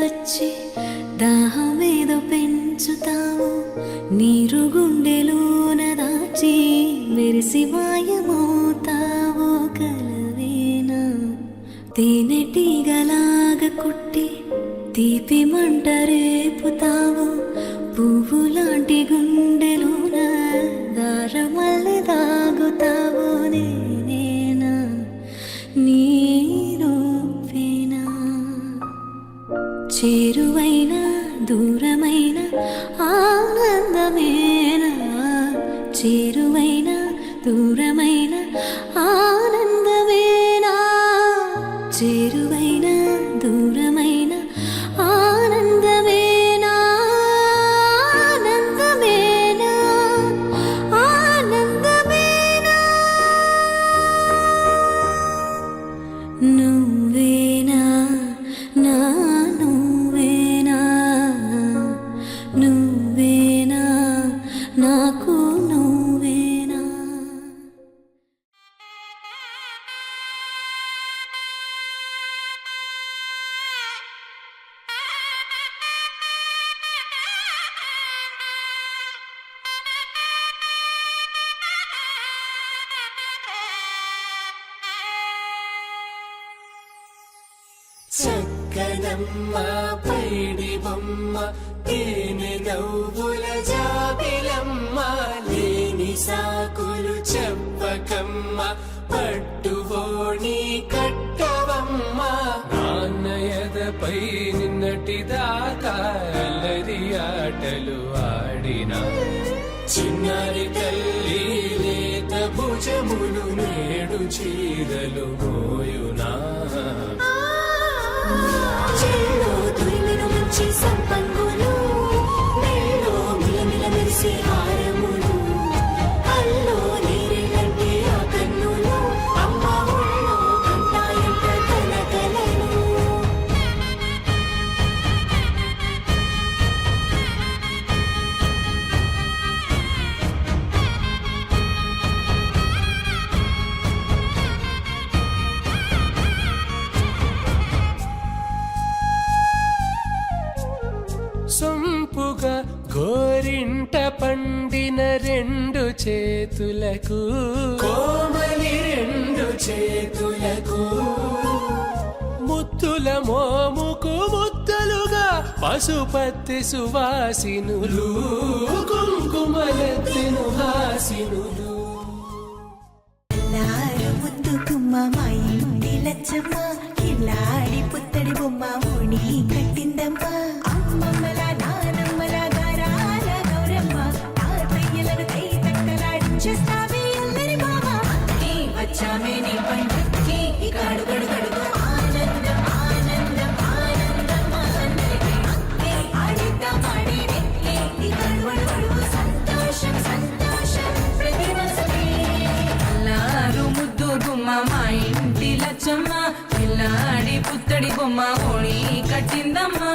వచ్చి దాహమేదో పెంచుతావు, నీరు గుండెలోన దాచి మెరిసి మాయమవుతావో కలవేనా. తేనెటీగలాగ కుట్టి తీపి మంట రేపుతావు, పువ్వులాంటి గుండెలోన దారమల్లె దాగుతావు. నేనేనా నీ రూపేనా. చేరువైనా దూరమైన ఆనందమేనా, చేరువైనా దూరమైన ఆనందమేనా, చేరువైనా దూరమైన ఆనందమేనా, ఆనందమేనా, ఆనందమేనా. నువ్వేనా నా నువ్వేనా, నువ్వేనా నాకు నువ్వేనా. చక్కనమ్మ పైడి బొమ్మ తేనె నవ్వుల జాబిలమ్మ, లేని సాకులు చెప్పకమ్మ పట్టువోణి కట్టవమ్మ. నాన్నయదపై నిన్నటిదాకా అల్లరి ఆటలు ఆడినా, చిన్నారి తల్లి లేత భుజములు నేడు చీరలు మోయునా. చెల్లో తురిమిను మంచి సంపంగులు, నెల్లో మిలమిల మెరిసి హారములు, అల్లో నీరెలంటే ఆ కన్నులు, అమ్మ ఒళ్ళో కంటాయంట కలకలను. సొంపుగా గోరింట పండిన రెండు చేతులకు, కోమలి రెండు చేతులకు, ముద్దుల మోముకు ముద్దలుగా పశుపతి సువాసినులు, కుంకుమలెత్తిను హాసినులు. ముద్దు గుమ్మ మా ఇంటి లచ్చమ్మ, ఇల్లాడి పుత్తడి బొమ్మ ఓణి కట్టిందమ్మ. అమ్మమ్మల నానమ్మల గారాల గౌరమ్మ, తాతయ్యలను కై తట్టలాడించేస్తావే అల్లరి మామ. అక్కి వచ్చామే నీ పండక్కి, ఇక అడుగడు గడుగు ఆనందం ఆనందం ఆనందం అందరికీ. అక్కి ఆడిద్దాం ఆడి వెక్కి, ఇక అడుగడు సంతోషం సంతోషం ప్రతి మనసుకి. అల్లారు ముద్దు గుమ్మ మా ఇంటి లచ్చమ్మ, పిల్లాడి పుత్తడి బొమ్మ ఓణి కట్టిందమ్మా.